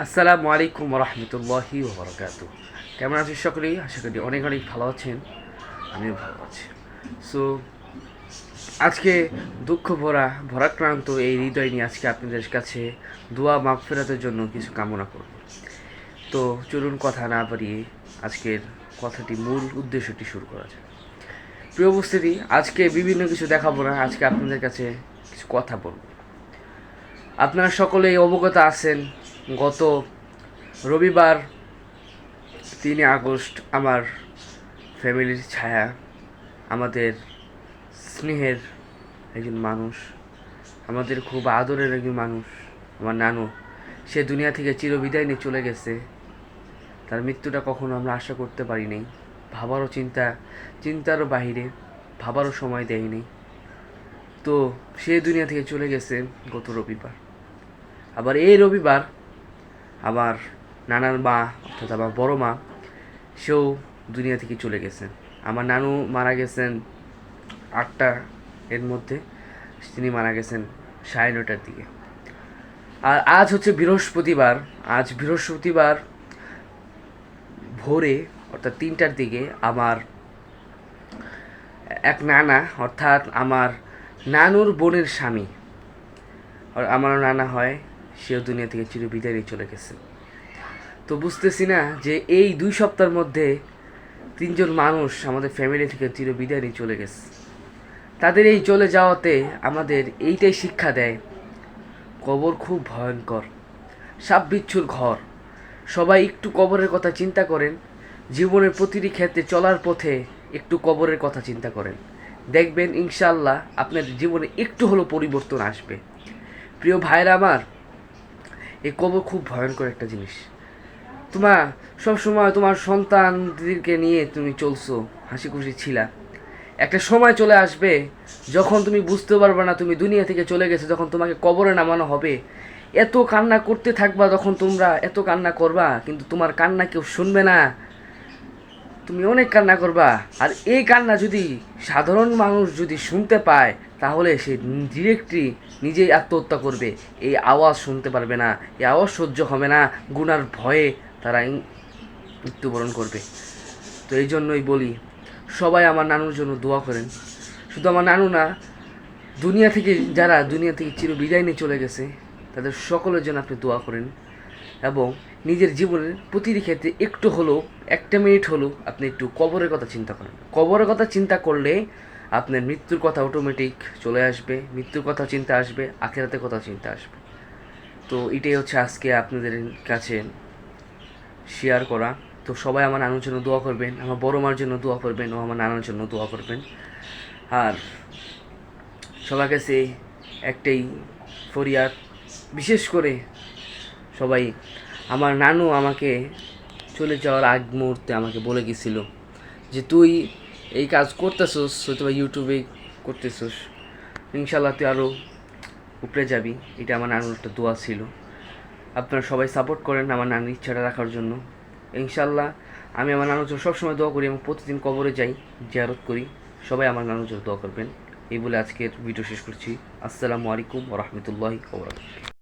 আসসালামু আলাইকুম রহমতুল্লাহি ওবরাকাতু। কেমন আছেন সকলেই? আশা করি অনেক অনেক ভালো আছেন। আমিও ভালো আছি। সো আজকে দুঃখ ভরাক্রান্ত এই হৃদয় নিয়ে আজকে আপনাদের কাছে দোয়া মাগফিরাতের জন্য কিছু কামনা করব। তো চলুন কথা না বাড়িয়ে আজকের কথাটি মূল উদ্দেশ্যটি শুরু করা যায়। প্রিয় উপস্থিতি, আজকে বিভিন্ন কিছু দেখাবো না, আজকে আপনাদের কাছে কিছু কথা বলব। আপনারা সকলেই অবগত আছেন, গত রবিবার 3 আগস্ট আমার ফ্যামিলির ছায়া, আমাদের স্নেহের একজন মানুষ, আমাদের খুব আদরের একজন মানুষ, আমার নানু, সে দুনিয়া থেকে চিরবিদায় নিয়ে চলে গেছে। তার মৃত্যুটা কখনো আমরা আশা করতে পারিনি, ভাবারও চিন্তারও বাহিরে, ভাবারও সময় দেয়নি। তো সে দুনিয়া থেকে চলে গেছে গত রবিবার। আবার এই রবিবার আমার নানার মা, অর্থাৎ আমার বড় মা, সেও দুনিয়া থেকে চলে গেছেন। আমার নানু মারা গেছেন 8টা এর মধ্যে, তিনি মারা গেছেন 9:30টার দিকে। আর আজ হচ্ছে বৃহস্পতিবার। আজ বৃহস্পতিবার ভোরে অর্থাৎ 3টার দিকে আমার এক নানা, অর্থাৎ আমার নানুর বোনের স্বামী, আমার নানা হয়, সেও দুনিয়া থেকে চিরবিদায় নিয়ে চলে গেছে। তো বুঝতেছি না যে এই 2 সপ্তাহের মধ্যে 3জন মানুষ আমাদের ফ্যামিলি থেকে চিরবিদায় নিয়ে চলে গেছে। তাদের এই চলে যাওয়াতে আমাদের এইটাই শিক্ষা দেয়, কবর খুব ভয়ঙ্কর, সাপ বিচ্ছুর ঘর। সবাই একটু কবরের কথা চিন্তা করেন, জীবনের প্রতিটি ক্ষেত্রে চলার পথে একটু কবরের কথা চিন্তা করেন, দেখবেন ইনশাআল্লাহ আপনার জীবনে একটু হলেও পরিবর্তন আসবে। প্রিয় ভাইরা আমার, এই কবর খুব ভয়ঙ্কর একটা জিনিস। তোমার সবসময় তোমার সন্তানদেরকে নিয়ে তুমি চলছো, হাসি খুশি ছিলা। একটা সময় চলে আসবে যখন তুমি বুঝতে পারবে না তুমি দুনিয়া থেকে চলে গেছো, যখন তোমাকে কবরে নামানো হবে। এত কান্না করতে থাকবা, তখন তোমরা এত কান্না করবা, কিন্তু তোমার কান্না কেউ শুনবে না। তুমি অনেক কান্না করবা, আর এই কান্না যদি সাধারণ মানুষ যদি শুনতে পায়, তাহলে সে ডিরেক্টলি নিজেই আত্মহত্যা করবে। এই আওয়াজ শুনতে পারবে না, এই আওয়াজ সহ্য হবে না, গুনার ভয়ে তারা মৃত্যুবরণ করবে। তো এই জন্যই বলি, সবাই আমার নানুর জন্য দোয়া করেন। শুধু আমার নানু না, যারা দুনিয়া থেকে চিরবিদায় নিয়ে চলে গেছে, তাদের সকলের জন্য আপনি দোয়া করেন। এবং নিজের জীবনের প্রতিটি ক্ষেত্রে একটু হলেও, 1 মিনিট হলেও আপনি একটু কবরের কথা চিন্তা করেন। কবরের কথা চিন্তা করলে আপনার মৃত্যুর কথা অটোমেটিক চলে আসবে, মৃত্যুর কথা চিন্তা আসবে, আখেরাতের কথা চিন্তা আসবে। তো এটাই হচ্ছে আজকে আপনাদের কাছে শেয়ার করা। তো সবাই আমার নানুর জন্য দোয়া করবেন, আমার বড় মার জন্য দোয়া করবেন, ও আমার নানার জন্য দোয়া করবেন। আর সবার কাছে একটাই ফরিয়াদ, বিশেষ করে সবাই, আমার নানু আমাকে চলে যাওয়ার আগ মুহূর্তে আমাকে বলে গেছিল যে তুই এই কাজ করতেছোস, হয়তো ইউটিউবে করতেছোস, ইনশাল্লাহ তুই আরও উপরে যাবি। এটা আমার নানুর একটা দোয়া ছিল। আপনারা সবাই সাপোর্ট করেন আমার নানুর ইচ্ছাটা রাখার জন্য। ইনশাল্লাহ আমি আমার নানুর জন্য সবসময় দোয়া করি এবং প্রতিদিন কবরে যাই, জিয়ারত করি। সবাই আমার নানুর জন্য দোয়া করবেন। এই বলে আজকের ভিডিও শেষ করছি। আসসালামু আলাইকুম ওয়া রাহমাতুল্লাহি ওয়া বারাকাতুহু।